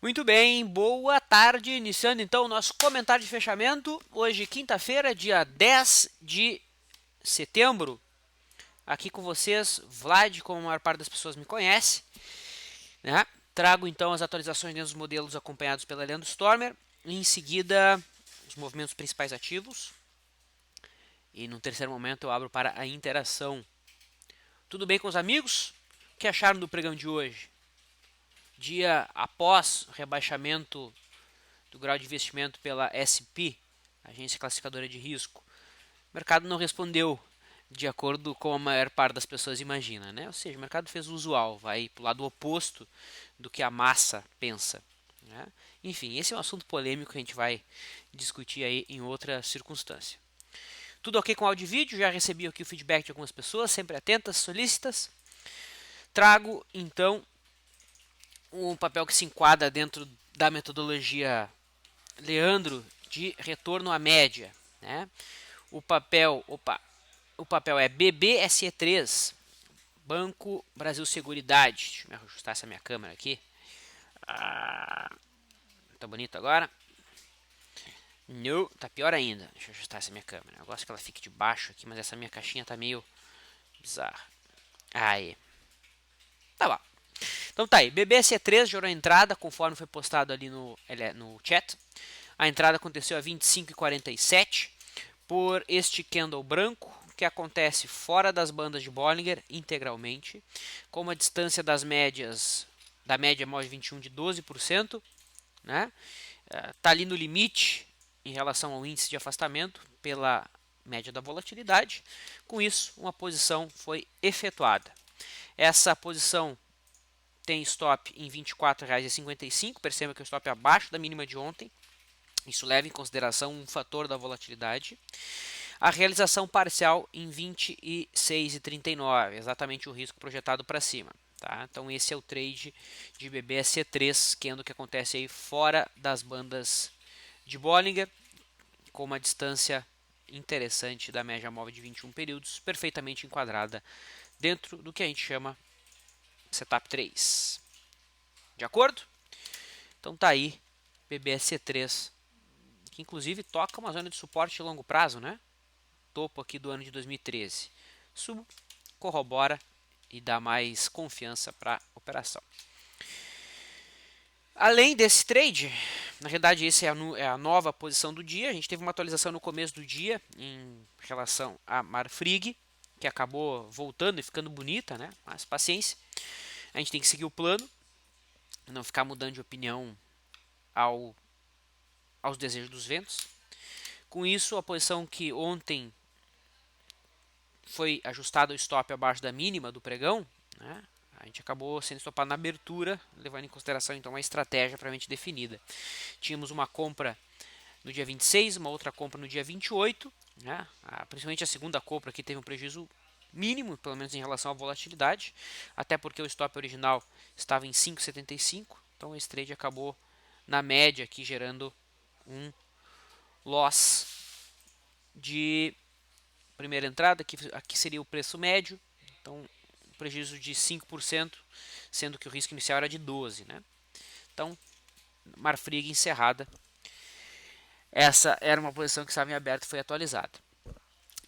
Muito bem, boa tarde. Iniciando então o nosso comentário de fechamento. Hoje, quinta-feira, dia 10 de setembro. Aqui com vocês, Vlad, como a maior parte das pessoas me conhece. Né? Trago então as atualizações dentro dos modelos acompanhados pela Leandro Stormer. E em seguida, os movimentos principais ativos. E no terceiro momento eu abro para a interação. Tudo bem com os amigos? O que acharam do pregão de hoje? Dia após o rebaixamento do grau de investimento pela SP, Agência Classificadora de Risco, o mercado não respondeu de acordo com a maior parte das pessoas imagina, né? Ou seja, o mercado fez o usual, vai para o lado oposto do que a massa pensa, né? Enfim, esse é um assunto polêmico que a gente vai discutir aí em outra circunstância. Tudo ok com áudio e vídeo? Já recebi aqui o feedback de algumas pessoas, sempre atentas, solícitas. Trago então um papel que se enquadra dentro da metodologia Leandro de retorno à média, né? O papel é BBSE3, Banco Brasil Seguridade. Deixa eu ajustar essa minha câmera aqui. Tá bonito agora? Não, tá pior ainda. Deixa eu ajustar essa minha câmera. Eu gosto que ela fique de baixo aqui, mas essa minha caixinha tá meio bizarra. Aí. Tá bom. Então tá aí. BBSE3 gerou a entrada, conforme foi postado ali no chat. A entrada aconteceu a 25,47 por este candle branco, que acontece fora das bandas de Bollinger integralmente, com uma distância das médias, da média móvel 21 de 12%, né? Tá ali no limite em relação ao índice de afastamento pela média da volatilidade. Com isso, uma posição foi efetuada. Essa posição tem stop em R$ 24,55, perceba que o stop é abaixo da mínima de ontem. Isso leva em consideração um fator da volatilidade. A realização parcial em 26,39, exatamente o risco projetado para cima. Tá? Então esse é o trade de BBSE3, que acontece aí fora das bandas de Bollinger, com uma distância interessante da média móvel de 21 períodos, perfeitamente enquadrada dentro do que a gente chama Setup 3. De acordo? Então tá aí BBSE3, que inclusive toca uma zona de suporte de longo prazo, né? Topo aqui do ano de 2013. Subo, corrobora e dá mais confiança para a operação. Além desse trade, na realidade essa é a nova posição do dia. A gente teve uma atualização no começo do dia em relação a Marfrig, que acabou voltando e ficando bonita, né? Mas paciência, a gente tem que seguir o plano, não ficar mudando de opinião aos desejos dos ventos. Com isso, a posição que ontem foi ajustado o stop abaixo da mínima do pregão, né? A gente acabou sendo stopado na abertura, levando em consideração então uma estratégia previamente definida. Tínhamos uma compra no dia 26, uma outra compra no dia 28, né? Principalmente a segunda compra que teve um prejuízo mínimo, pelo menos em relação à volatilidade, até porque o stop original estava em 5,75, então esse trade acabou na média aqui gerando um loss de primeira entrada, aqui seria o preço médio, então prejuízo de 5%, sendo que o risco inicial era de 12%. Né? Então, Marfrig encerrada. Essa era uma posição que estava em aberto e foi atualizada.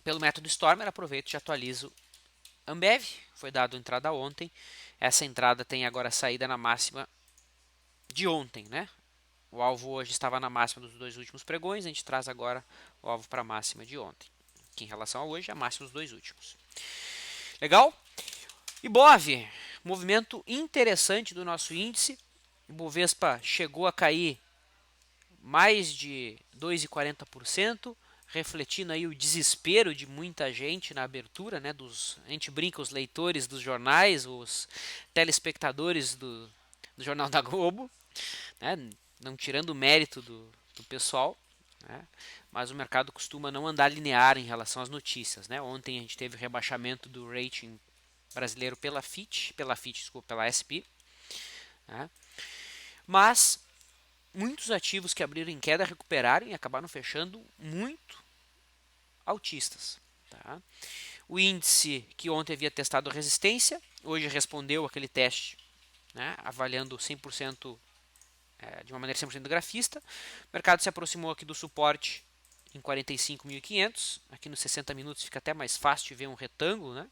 Pelo método Stormer, aproveito e atualizo Ambev, foi dado entrada ontem. Essa entrada tem agora saída na máxima de ontem, né? O alvo hoje estava na máxima dos dois últimos pregões, a gente traz agora o alvo para a máxima de ontem. Que em relação a hoje, a máxima dos dois últimos. Legal? Ibov, movimento interessante do nosso índice. O Bovespa chegou a cair mais de 2,40%, refletindo aí o desespero de muita gente na abertura, né? A gente brinca, os leitores dos jornais, os telespectadores do Jornal da Globo, né? Não tirando o mérito do pessoal, né? Mas o mercado costuma não andar linear em relação às notícias, né? Ontem a gente teve o rebaixamento do rating brasileiro pela SP, né? Mas muitos ativos que abriram em queda recuperaram e acabaram fechando muito altistas. Tá? O índice que ontem havia testado resistência, hoje respondeu aquele teste, né? Avaliando 100% de uma maneira 100% grafista. O mercado se aproximou aqui do suporte em 45.500. Aqui nos 60 minutos fica até mais fácil de ver um retângulo, né?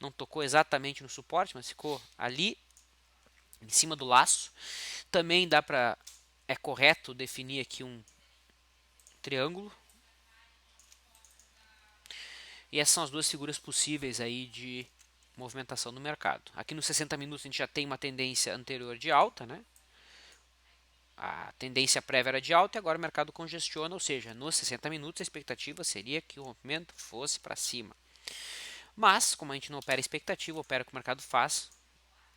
Não tocou exatamente no suporte, mas ficou ali em cima do laço. Também é correto definir aqui um triângulo. E essas são as duas figuras possíveis aí de movimentação do mercado. Aqui nos 60 minutos a gente já tem uma tendência anterior de alta, né? A tendência prévia era de alta e agora o mercado congestiona, ou seja, nos 60 minutos a expectativa seria que o rompimento fosse para cima. Mas, como a gente não opera expectativa, opera o que o mercado faz,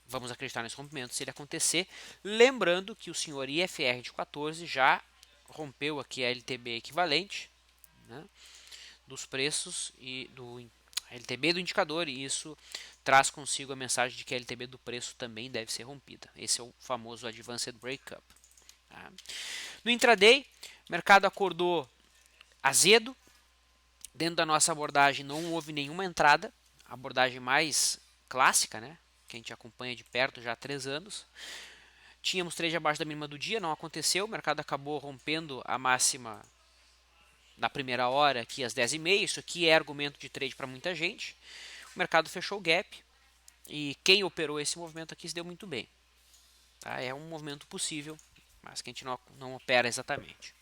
vamos acreditar nesse rompimento se ele acontecer. Lembrando que o senhor IFR de 14 já rompeu aqui a LTB equivalente, né, dos preços e do LTB do indicador, e isso traz consigo a mensagem de que a LTB do preço também deve ser rompida. Esse é o famoso Advanced Breakup. Tá? No intraday, o mercado acordou azedo. Dentro da nossa abordagem não houve nenhuma entrada, a abordagem mais clássica, né, que a gente acompanha de perto já há 3 anos. Tínhamos trade abaixo da mínima do dia, não aconteceu, o mercado acabou rompendo a máxima na primeira hora, aqui às 10h30, isso aqui é argumento de trade para muita gente. O mercado fechou o gap e quem operou esse movimento aqui se deu muito bem. Tá? É um movimento possível, mas que a gente não opera exatamente.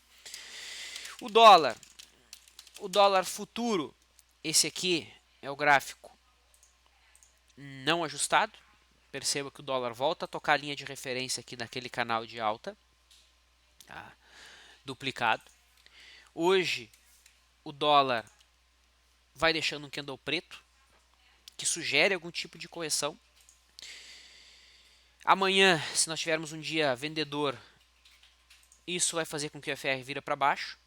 O dólar futuro, esse aqui é o gráfico não ajustado. Perceba que o dólar volta a tocar a linha de referência aqui naquele canal de alta, tá? Duplicado. Hoje o dólar vai deixando um candle preto, que sugere algum tipo de correção. Amanhã, se nós tivermos um dia vendedor, isso vai fazer com que o FR vira para baixo.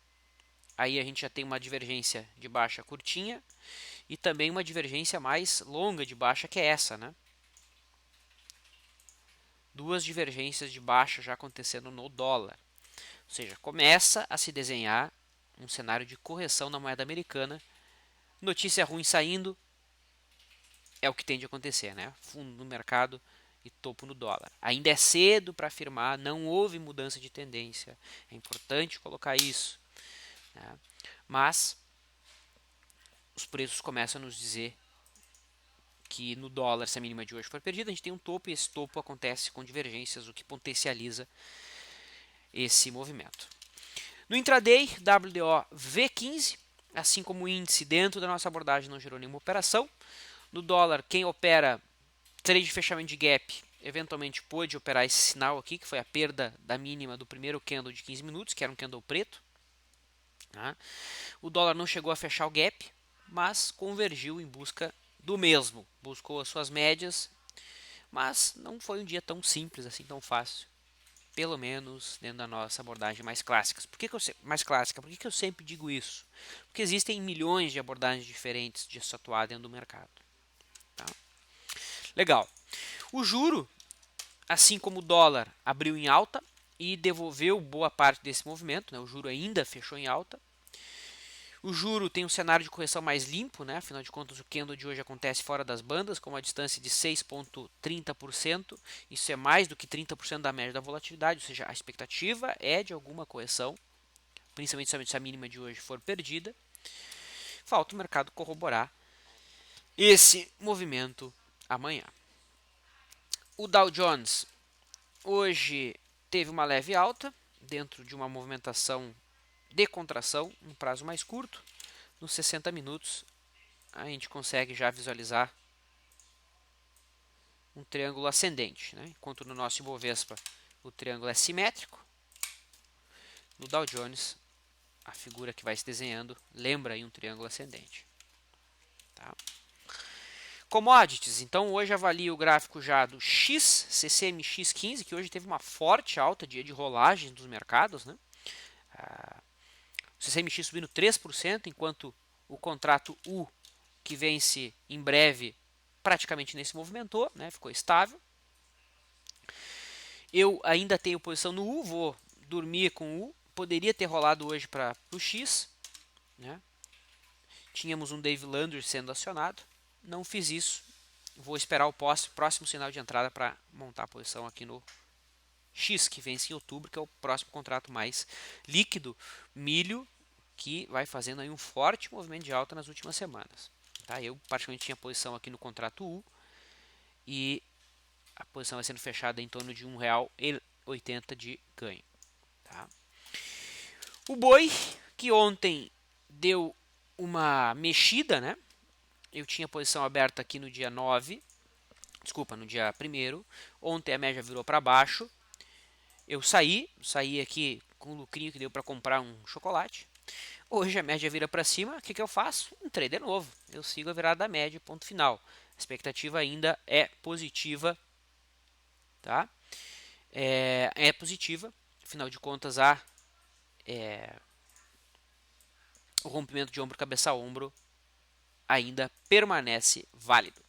Aí a gente já tem uma divergência de baixa curtinha e também uma divergência mais longa de baixa, que é essa, né? Duas divergências de baixa já acontecendo no dólar. Ou seja, começa a se desenhar um cenário de correção na moeda americana. Notícia ruim saindo é o que tende a acontecer, né? Fundo no mercado e topo no dólar. Ainda é cedo para afirmar, não houve mudança de tendência. É importante colocar isso, né? Mas os preços começam a nos dizer que no dólar, se a mínima de hoje for perdida, a gente tem um topo e esse topo acontece com divergências, o que potencializa esse movimento. No intraday, WDO V15, assim como o índice dentro da nossa abordagem não gerou nenhuma operação. No dólar, quem opera trade de fechamento de gap eventualmente pôde operar esse sinal aqui, que foi a perda da mínima do primeiro candle de 15 minutos, que era um candle preto. Tá? O dólar não chegou a fechar o gap, mas convergiu em busca do mesmo. Buscou as suas médias, mas não foi um dia tão simples assim, tão fácil. Pelo menos dentro da nossa abordagem mais clássica. Por que eu sempre digo isso? Porque existem milhões de abordagens diferentes de se atuar dentro do mercado. Tá? Legal. O juro, assim como o dólar, abriu em alta e devolveu boa parte desse movimento. Né? O juro ainda fechou em alta. O juro tem um cenário de correção mais limpo, né? Afinal de contas o candle de hoje acontece fora das bandas, com uma distância de 6,30%. Isso é mais do que 30% da média da volatilidade, ou seja, a expectativa é de alguma correção, principalmente se a mínima de hoje for perdida. Falta o mercado corroborar esse movimento amanhã. O Dow Jones hoje teve uma leve alta, dentro de uma movimentação de contração, um prazo mais curto. Nos 60 minutos a gente consegue já visualizar um triângulo ascendente, né? Enquanto no nosso Ibovespa o triângulo é simétrico, no Dow Jones a figura que vai se desenhando lembra aí um triângulo ascendente. Tá? Commodities, então hoje avalio o gráfico já do CCMX15, que hoje teve uma forte alta, dia de rolagem dos mercados, né? O CCMX subindo 3%, enquanto o contrato U, que vence em breve, praticamente nem se movimentou, né? Ficou estável. Eu ainda tenho posição no U, vou dormir com o U. Poderia ter rolado hoje para o X, né? Tínhamos um Dave Landry sendo acionado, não fiz isso. Vou esperar o próximo sinal de entrada para montar a posição aqui no X, que vence em outubro, que é o próximo contrato mais líquido. Milho, que vai fazendo aí um forte movimento de alta nas últimas semanas. Tá? Eu praticamente tinha posição aqui no contrato U e a posição vai sendo fechada em torno de R$ 1,80 de ganho. Tá? O boi, que ontem deu uma mexida, né? Eu tinha posição aberta aqui no dia 9, desculpa, no dia 1º. Ontem a média virou para baixo. Eu saí aqui com o lucrinho que deu para comprar um chocolate. Hoje a média vira para cima, o que eu faço? Entrei de novo. Eu sigo a virada da média, ponto final. A expectativa ainda é positiva, tá? É positiva, afinal de contas o rompimento de ombro cabeça a ombro ainda permanece válido.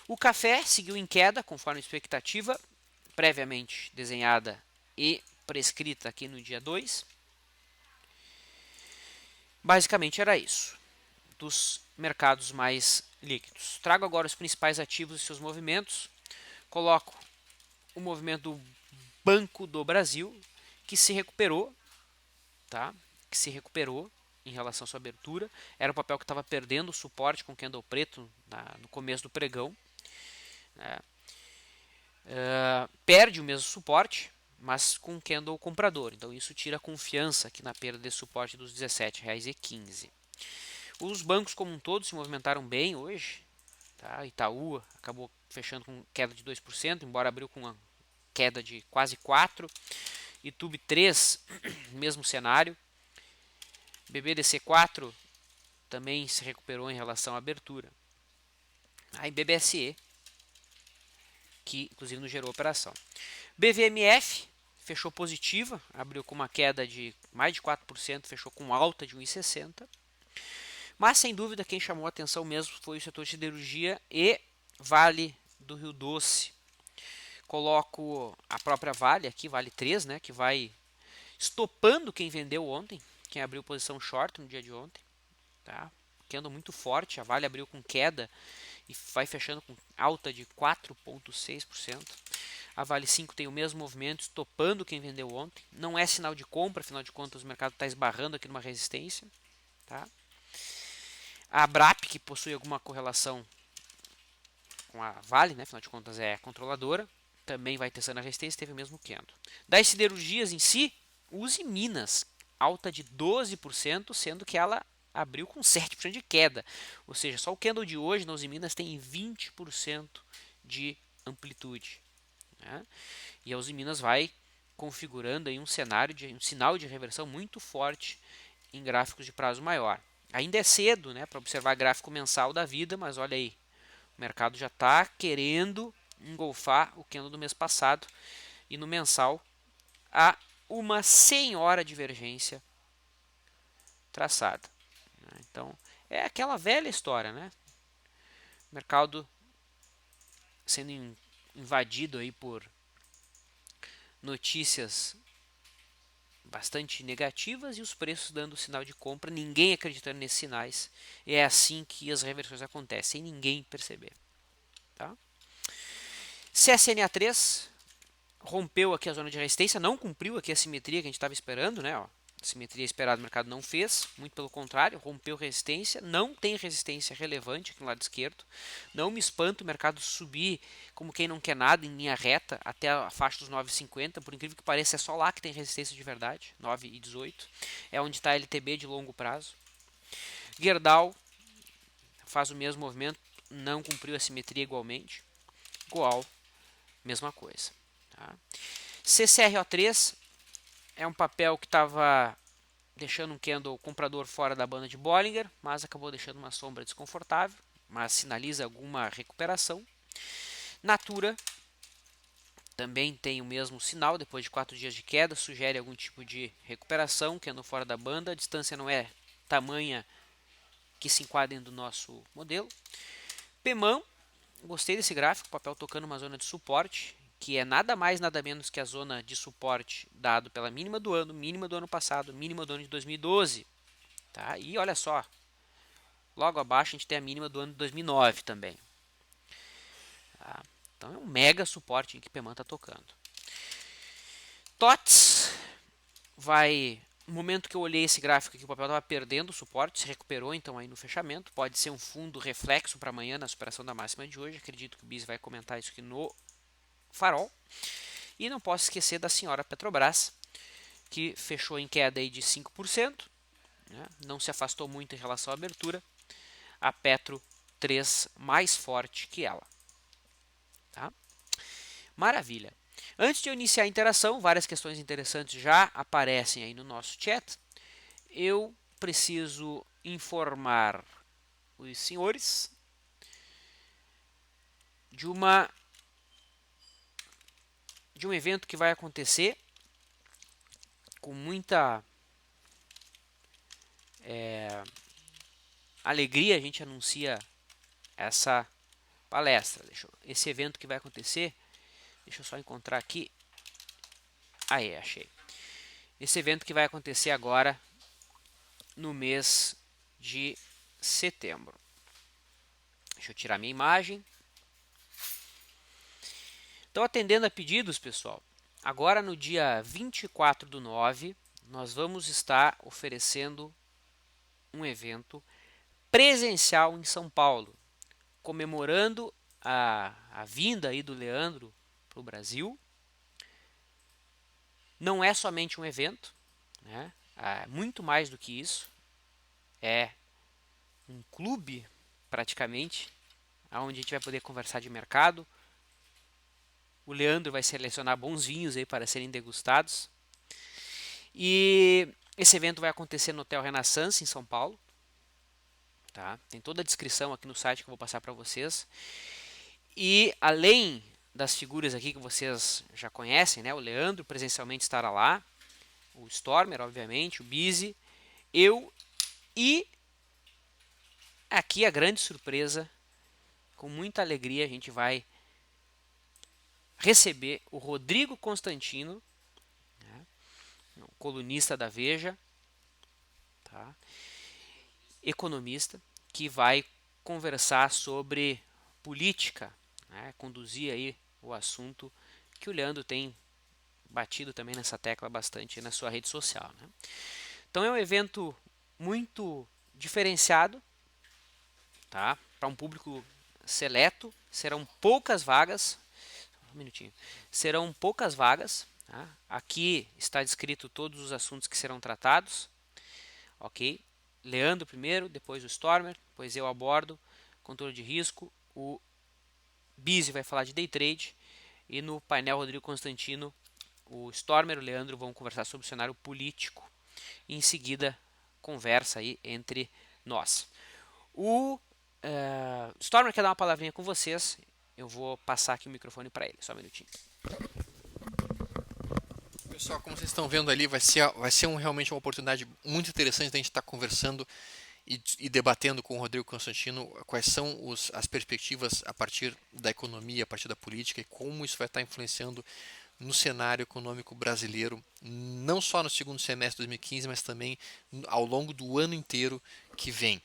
O café seguiu em queda, conforme a expectativa previamente desenhada e prescrita aqui no dia 2. Basicamente era isso, dos mercados mais líquidos. Trago agora os principais ativos e seus movimentos. Coloco o movimento do Banco do Brasil, que se recuperou, tá? Que se recuperou em relação à sua abertura. Era um papel que estava perdendo o suporte com o candle preto no começo do pregão. Né? Perde o mesmo suporte, mas com candle comprador. Então isso tira a confiança aqui na perda de suporte dos R$ 17,15. Os bancos como um todo se movimentaram bem hoje. Tá? Itaú acabou fechando com queda de 2%, embora abriu com uma queda de quase 4%. YouTube 3, mesmo cenário. BBDC4 também se recuperou em relação à abertura. Aí BBSE, que inclusive não gerou operação. BVMF fechou positiva, abriu com uma queda de mais de 4%, fechou com alta de 1,60%. Mas sem dúvida quem chamou a atenção mesmo foi o setor de siderurgia e Vale do Rio Doce. Coloco a própria Vale aqui, Vale 3, né, que vai estopando quem vendeu ontem, quem abriu posição short no dia de ontem. Tá? Candle muito forte, a Vale abriu com queda e vai fechando com alta de 4,6%. A Vale 5 tem o mesmo movimento, estopando quem vendeu ontem. Não é sinal de compra, afinal de contas o mercado está esbarrando aqui numa resistência. Tá? A Abrap, que possui alguma correlação com a Vale, né? Afinal de contas é controladora, também vai testando a resistência, teve o mesmo candle. Das siderurgias em si, Uzi Minas, alta de 12%, sendo que ela abriu com 7% de queda. Ou seja, só o candle de hoje na Uzi Minas tem 20% de amplitude. Né? E a Uzi Minas vai configurando aí um sinal de reversão muito forte em gráficos de prazo maior. Ainda é cedo, né, para observar gráfico mensal da vida, mas olha aí, o mercado já está querendo engolfar o candle do mês passado e no mensal há uma senhora divergência traçada. Então é aquela velha história, né? O mercado sendo invadido aí por notícias bastante negativas e os preços dando sinal de compra, ninguém acreditando nesses sinais. É assim que as reversões acontecem, sem ninguém perceber. Tá? CSNA3 rompeu aqui a zona de resistência, não cumpriu aqui a simetria que a gente estava esperando, né? Ó, a simetria esperada o mercado não fez, muito pelo contrário, rompeu resistência, não tem resistência relevante aqui no lado esquerdo. Não me espanta o mercado subir como quem não quer nada em linha reta até a faixa dos 9,50, por incrível que pareça é só lá que tem resistência de verdade, 9,18, é onde está a LTB de longo prazo. Gerdau faz o mesmo movimento, não cumpriu a simetria igualmente. Goal, mesma coisa. Tá? CCRO3 é um papel que estava deixando um candle comprador fora da banda de Bollinger, mas acabou deixando uma sombra desconfortável, mas sinaliza alguma recuperação. Natura também tem o mesmo sinal, depois de 4 dias de queda, sugere algum tipo de recuperação, candle fora da banda, a distância não é tamanha que se enquadre do nosso modelo. PEMAN, gostei desse gráfico, papel tocando uma zona de suporte, que é nada mais nada menos que a zona de suporte dado pela mínima do ano passado, mínima do ano de 2012. Tá? E olha só, logo abaixo a gente tem a mínima do ano de 2009 também. Tá? Então é um mega suporte que o PEMAN está tocando. TOTS vai... No momento que eu olhei esse gráfico aqui, o papel estava perdendo o suporte, se recuperou então aí no fechamento. Pode ser um fundo reflexo para amanhã na superação da máxima de hoje. Acredito que o Biz vai comentar isso aqui no farol. E não posso esquecer da senhora Petrobras, que fechou em queda aí de 5%, né? Não se afastou muito em relação à abertura. A Petro 3 mais forte que ela. Tá? Maravilha. Antes de eu iniciar a interação, várias questões interessantes já aparecem aí no nosso chat. Eu preciso informar os senhores de um evento que vai acontecer com muita alegria. A gente anuncia essa palestra. Esse evento que vai acontecer, deixa eu só encontrar aqui. Aí, achei. Esse evento que vai acontecer agora no mês de setembro. Deixa eu tirar minha imagem. Então, atendendo a pedidos, pessoal, agora no dia 24/9, nós vamos estar oferecendo um evento presencial em São Paulo, comemorando a vinda aí do Leandro para o Brasil. Não é somente um evento, né? Muito mais do que isso. É um clube, praticamente, onde a gente vai poder conversar de mercado. O Leandro vai selecionar bons vinhos aí para serem degustados. E esse evento vai acontecer no Hotel Renaissance, em São Paulo. Tá? Tem toda a descrição aqui no site que eu vou passar para vocês. E além das figuras aqui que vocês já conhecem, né? O Leandro presencialmente estará lá. O Stormer, obviamente. O Bizzy. Eu. E aqui a grande surpresa. Com muita alegria a gente vai receber o Rodrigo Constantino, né, colunista da Veja, tá, economista, que vai conversar sobre política, né, conduzir aí o assunto que o Leandro tem batido também nessa tecla bastante na sua rede social. Né. Então é um evento muito diferenciado, tá, para um público seleto, serão poucas vagas. Um minutinho. Serão poucas vagas. Tá? Aqui está descrito todos os assuntos que serão tratados. Ok? Leandro primeiro, depois o Stormer, depois eu abordo, controle de risco. O Bizzy vai falar de day trade. E no painel Rodrigo Constantino, o Stormer e o Leandro vão conversar sobre o cenário político. E em seguida, conversa aí entre nós. O Stormer quer dar uma palavrinha com vocês. Eu vou passar aqui o microfone para ele. Só um minutinho. Pessoal, como vocês estão vendo ali, vai ser realmente uma oportunidade muito interessante da gente estar conversando e debatendo com o Rodrigo Constantino quais são as perspectivas a partir da economia, a partir da política e como isso vai estar influenciando no cenário econômico brasileiro, não só no segundo semestre de 2015, mas também ao longo do ano inteiro que vem.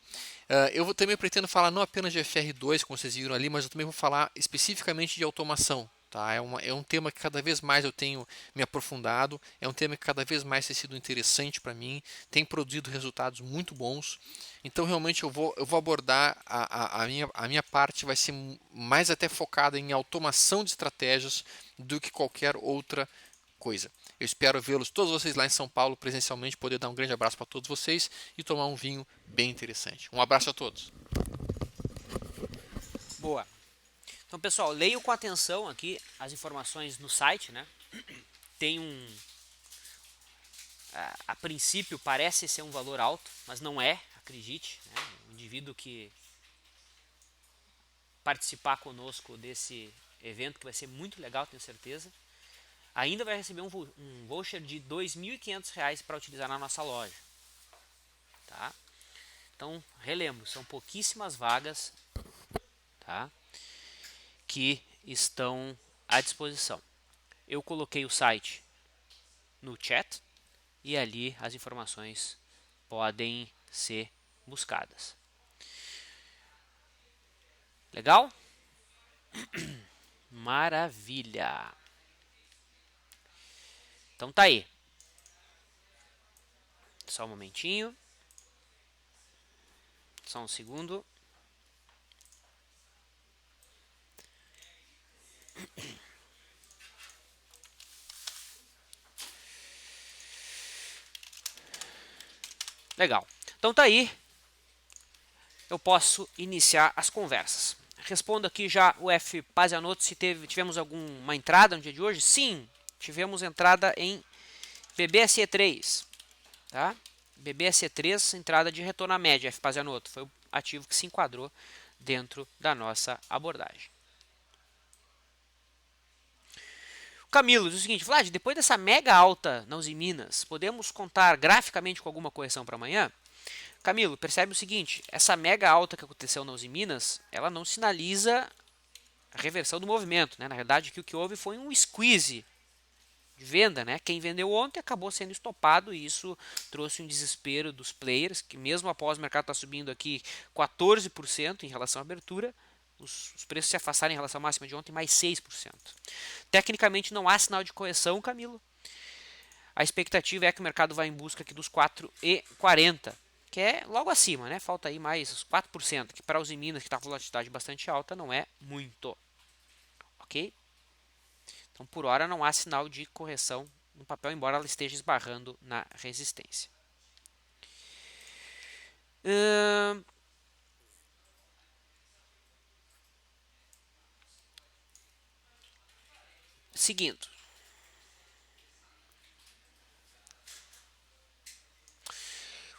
Eu também pretendo falar não apenas de FR2, como vocês viram ali, mas eu também vou falar especificamente de automação. Tá? É um tema que cada vez mais eu tenho me aprofundado, é um tema que cada vez mais tem sido interessante para mim, tem produzido resultados muito bons. Então realmente eu vou abordar a minha parte vai ser mais até focada em automação de estratégias do que qualquer outra coisa. Eu espero vê-los todos vocês lá em São Paulo presencialmente, poder dar um grande abraço para todos vocês e tomar um vinho bem interessante. Um abraço a todos. Boa. Então, pessoal, leio com atenção aqui as informações no site, né? Tem a princípio parece ser um valor alto, mas não é, acredite. Né? O indivíduo que participar conosco desse evento, que vai ser muito legal, tenho certeza, ainda vai receber um voucher de R$ 2.500 para utilizar na nossa loja. Tá? Então, relembro, são pouquíssimas vagas, tá, que estão à disposição. Eu coloquei o site no chat e ali as informações podem ser buscadas. Legal? Maravilha! Então tá aí. Só um momentinho. Só um segundo. Legal. Então tá aí. Eu posso iniciar as conversas. Respondo aqui já o F. Pazianotto se tivemos alguma entrada no dia de hoje. Sim, tivemos entrada em BBSE3. Tá? BBSE3, entrada de retorno à média, F. Pazianotto. Foi o ativo que se enquadrou dentro da nossa abordagem. Camilo diz o seguinte: Vlad, depois dessa mega alta na Uzi Minas, podemos contar graficamente com alguma correção para amanhã? Camilo, percebe o seguinte, essa mega alta que aconteceu na Uzi Minas, ela não sinaliza a reversão do movimento, né? Na verdade, o que houve foi um squeeze de venda, né? Quem vendeu ontem acabou sendo estopado e isso trouxe um desespero dos players, que mesmo após o mercado estar subindo aqui 14% em relação à abertura, os preços se afastaram em relação à máxima de ontem mais 6%. Tecnicamente não há sinal de correção, Camilo. A expectativa é que o mercado vá em busca aqui dos 4,40, que é logo acima, né? Falta aí mais os 4%, que para os Minas, que está com volatilidade bastante alta, não é muito. Ok? Então, por hora, não há sinal de correção no papel, embora ela esteja esbarrando na resistência. Seguindo.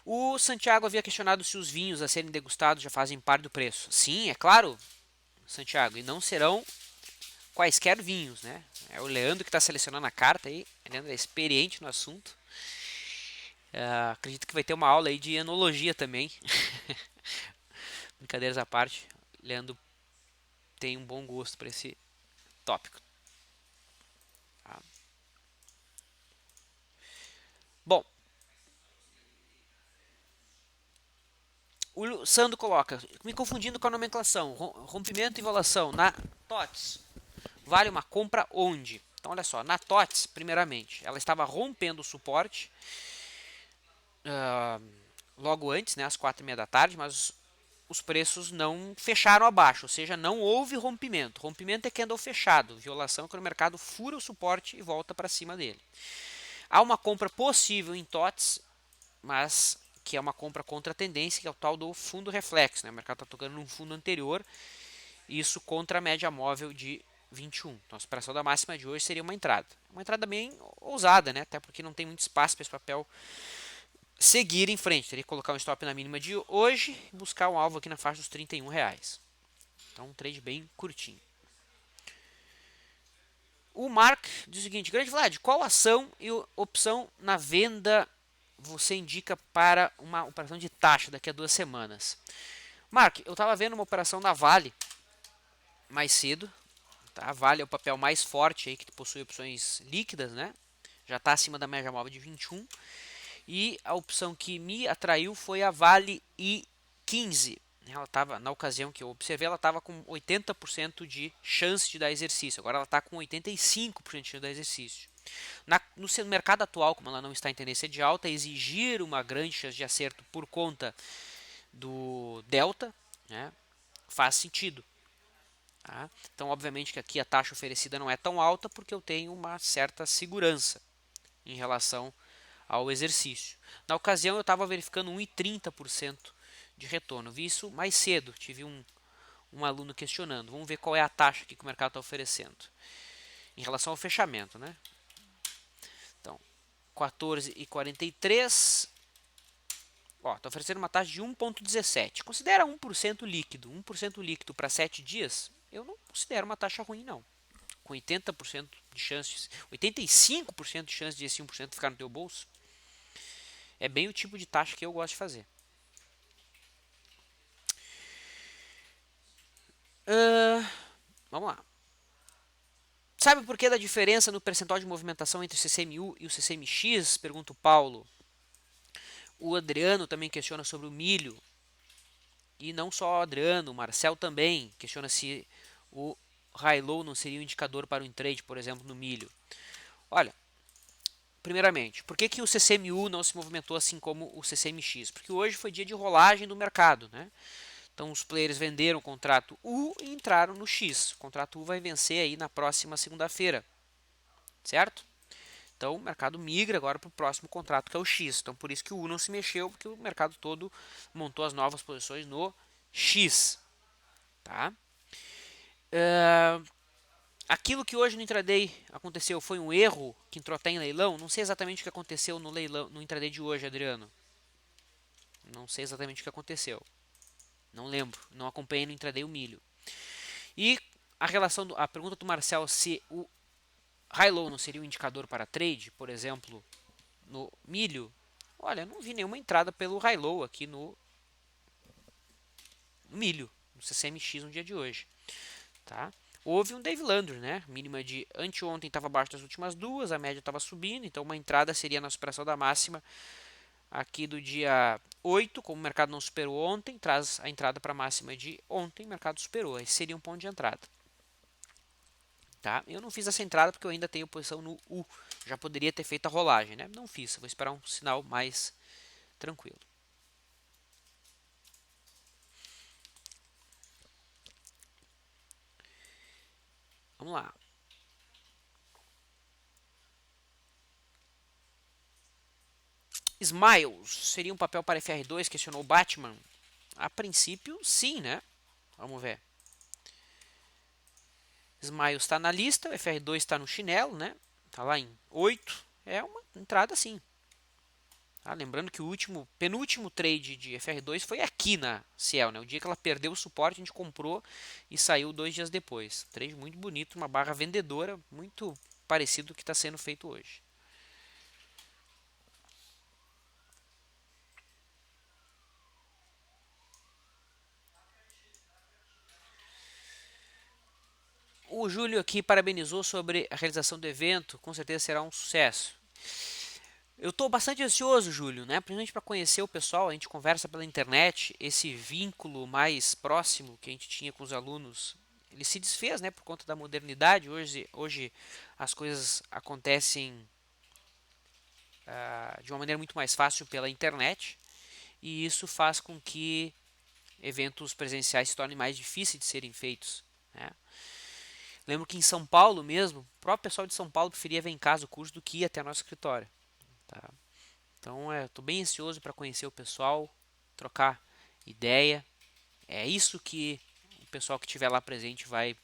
O Santiago havia questionado se os vinhos a serem degustados já fazem parte do preço. Sim, é claro, Santiago, e não serão quaisquer vinhos, né? É o Leandro que está selecionando a carta aí, o Leandro é experiente no assunto. Acredito que vai ter uma aula aí de enologia também. Brincadeiras à parte, Leandro tem um bom gosto para esse tópico. Tá? Bom, o Sandro coloca, me confundindo com a nomenclação, rompimento e violação na TOTS, vale uma compra onde? Então olha só, na TOTS, primeiramente, ela estava rompendo o suporte logo antes, né, às 4h30 da tarde, mas os preços não fecharam abaixo, ou seja, não houve rompimento. Rompimento é candle fechado, violação é quando o mercado fura o suporte e volta para cima dele. Há uma compra possível em TOTS, mas que é uma compra contra a tendência, que é o tal do fundo reflexo. Né? O mercado está tocando num fundo anterior, isso contra a média móvel de 21. Então a superação da máxima de hoje seria uma entrada. Uma entrada bem ousada, né? Até porque não tem muito espaço para esse papel seguir em frente. Teria que colocar um stop na mínima de hoje e buscar um alvo aqui na faixa dos R$31. Então um trade bem curtinho. O Mark diz o seguinte: Grande Vlad, qual ação e opção na venda você indica para uma operação de taxa daqui a 2 semanas? Mark, eu estava vendo uma operação da Vale mais cedo. Tá? A Vale é o papel mais forte aí que possui opções líquidas, né? Já está acima da média móvel de 21. E a opção que me atraiu foi a Vale I15. Ela estava, na ocasião que eu observei, ela estava com 80% de chance de dar exercício. Agora ela está com 85% de chance de dar exercício. No mercado atual, como ela não está em tendência de alta, exigir uma grande chance de acerto por conta do delta, né, faz sentido. Tá? Então, obviamente que aqui a taxa oferecida não é tão alta porque eu tenho uma certa segurança em relação ao exercício. Na ocasião eu estava verificando 1,30% de retorno. Vi isso mais cedo, tive um aluno questionando. Vamos ver qual é a taxa que o mercado está oferecendo em relação ao fechamento, né? Então, 14,43. Está oferecendo uma taxa de 1,17. Considera 1% líquido. 1% líquido para 7 dias, eu não considero uma taxa ruim, não. Com 80% de chances, 85% de chance de esse 1% ficar no teu bolso, é bem o tipo de taxa que eu gosto de fazer. Vamos lá. Sabe por que da diferença no percentual de movimentação entre o CCMU e o CCMX? Pergunta o Paulo. O Adriano também questiona sobre o milho. E não só o Adriano, o Marcel também questiona se o high-low não seria um indicador para o trade, por exemplo, no milho. Olha, primeiramente, por que o CCMU não se movimentou assim como o CCMX? Porque hoje foi dia de rolagem do mercado, né? Então os players venderam o contrato U e entraram no X. O contrato U vai vencer aí na próxima segunda-feira, certo? Então o mercado migra agora para o próximo contrato, que é o X. Então por isso que o U não se mexeu, porque o mercado todo montou as novas posições no X. Tá? Aquilo que hoje no intraday aconteceu foi um erro que entrou até em leilão. Não sei exatamente o que aconteceu no leilão, no intraday de hoje, Adriano. Não sei exatamente o que aconteceu. Não lembro. Não acompanhei no intraday o milho. E a pergunta do Marcel se o high low não seria um indicador para trade, por exemplo, no milho. Olha, não vi nenhuma entrada pelo high low aqui no milho, no CCMX no dia de hoje, tá? Houve um Dave Landry, né? Mínima de anteontem estava abaixo das últimas duas, a média estava subindo, então uma entrada seria na superação da máxima aqui do dia 8, como o mercado não superou ontem, traz a entrada para a máxima de ontem, o mercado superou, esse seria um ponto de entrada. Tá? Eu não fiz essa entrada porque eu ainda tenho posição no U, já poderia ter feito a rolagem, né? Não fiz, vou esperar um sinal mais tranquilo. Vamos lá. Smiles seria um papel para FR2? Questionou o Batman. A princípio, sim, né? Vamos ver. Smiles está na lista, o FR2 está no chinelo, né? Está lá em 8. É uma entrada sim. Tá? Lembrando que o penúltimo trade de FR2 foi aqui na Ciel, né? O dia que ela perdeu o suporte, a gente comprou e saiu 2 dias depois. Trade muito bonito, uma barra vendedora, muito parecido com o que está sendo feito hoje. O Júlio aqui parabenizou sobre a realização do evento, com certeza será um sucesso. Eu estou bastante ansioso, Júlio, né? Principalmente para conhecer o pessoal, a gente conversa pela internet, esse vínculo mais próximo que a gente tinha com os alunos, ele se desfez, né, por conta da modernidade. Hoje as coisas acontecem de uma maneira muito mais fácil pela internet, e isso faz com que eventos presenciais se tornem mais difíceis de serem feitos, né? Lembro que em São Paulo mesmo, o próprio pessoal de São Paulo preferia ver em casa o curso do que ir até nosso escritório. Tá? Então, estou bem ansioso para conhecer o pessoal, trocar ideia. É isso que o pessoal que estiver lá presente vai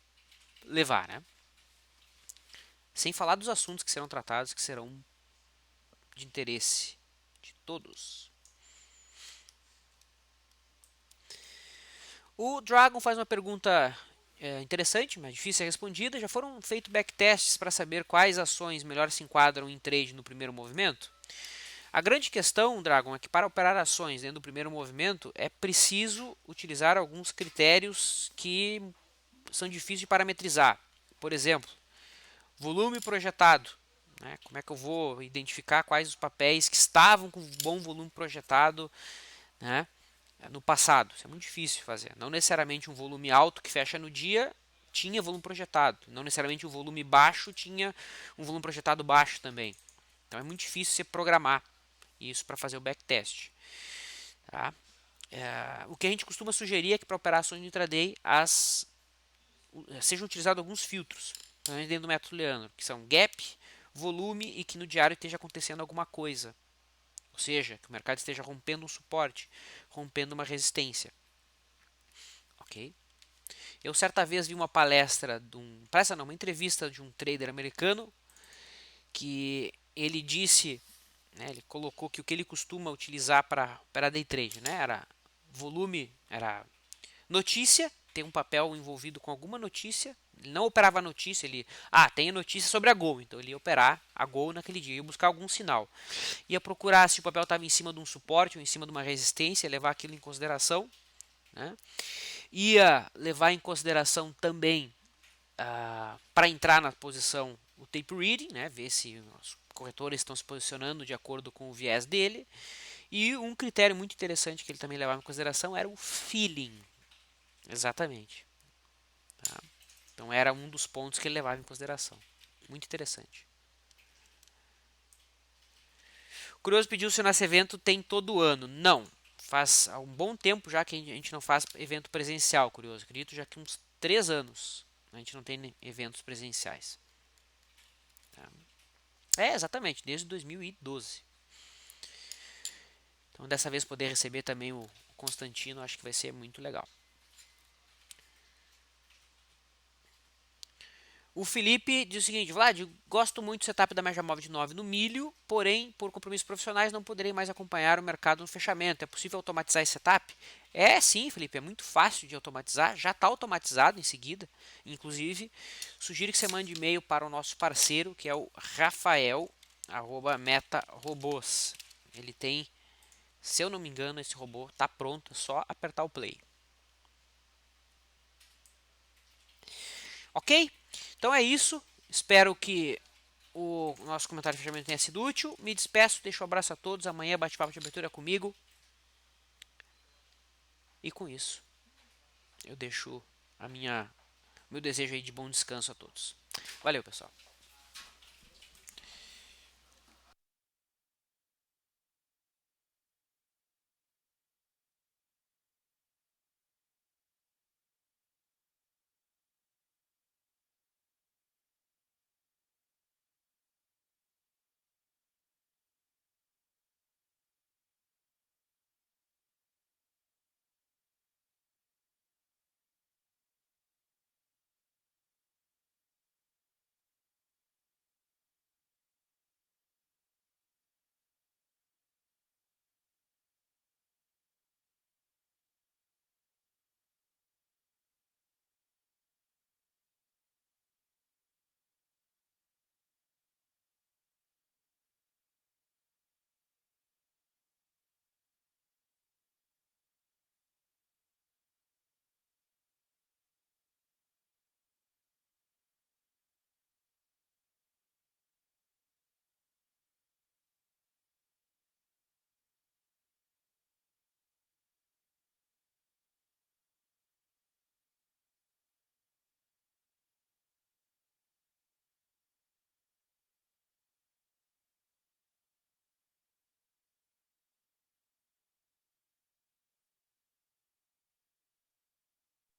levar, né? Sem falar dos assuntos que serão tratados, que serão de interesse de todos. O Dragon faz uma pergunta interessante, mas difícil de ser respondida. Já foram feitos backtests para saber quais ações melhor se enquadram em trade no primeiro movimento? A grande questão, Dragon, é que para operar ações dentro do primeiro movimento é preciso utilizar alguns critérios que são difíceis de parametrizar. Por exemplo, volume projetado. Né? Como é que eu vou identificar quais os papéis que estavam com bom volume projetado, né, no passado? Isso é muito difícil de fazer. Não necessariamente um volume alto que fecha no dia tinha volume projetado. Não necessariamente um volume baixo tinha um volume projetado baixo também. Então é muito difícil você programar isso para fazer o backtest. Tá? O que a gente costuma sugerir é que para operações de intraday sejam utilizados alguns filtros dentro do método Leandro, que são gap, volume e que no diário esteja acontecendo alguma coisa. Ou seja, que o mercado esteja rompendo um suporte, rompendo uma resistência. Ok? Eu certa vez vi uma uma entrevista de um trader americano que ele disse, né, ele colocou que o que ele costuma utilizar para day trade, né, era volume, era notícia, tem um papel envolvido com alguma notícia. Ele não operava a notícia, tem a notícia sobre a Gol, então ele ia operar a Gol naquele dia, ia buscar algum sinal. Ia procurar se o papel estava em cima de um suporte ou em cima de uma resistência, levar aquilo em consideração, né? Ia levar em consideração também para entrar na posição o tape reading, né? Ver se os corretores estão se posicionando de acordo com o viés dele. E um critério muito interessante que ele também levava em consideração era o feeling. Exatamente. Tá? Então era um dos pontos que ele levava em consideração. Muito interessante. Curioso pediu se o nosso evento tem todo ano. Não. Faz há um bom tempo já que a gente não faz evento presencial, Curioso. Acredito já que uns 3 anos a gente não tem eventos presenciais. Tá? Exatamente, desde 2012. Então dessa vez poder receber também o Constantino, acho que vai ser muito legal. O Felipe diz o seguinte: Vlad, gosto muito do setup da média móvel de 9 no milho, porém, por compromissos profissionais, não poderei mais acompanhar o mercado no fechamento. É possível automatizar esse setup? É sim, Felipe, é muito fácil de automatizar, já está automatizado em seguida. Inclusive, sugiro que você mande e-mail para o nosso parceiro, que é o Rafael, @metarobôs. Ele tem, se eu não me engano, esse robô está pronto, é só apertar o play. Ok? Então é isso. Espero que o nosso comentário de fechamento tenha sido útil. Me despeço, deixo um abraço a todos. Amanhã bate-papo de abertura comigo. E com isso, eu deixo meu desejo aí de bom descanso a todos. Valeu, pessoal.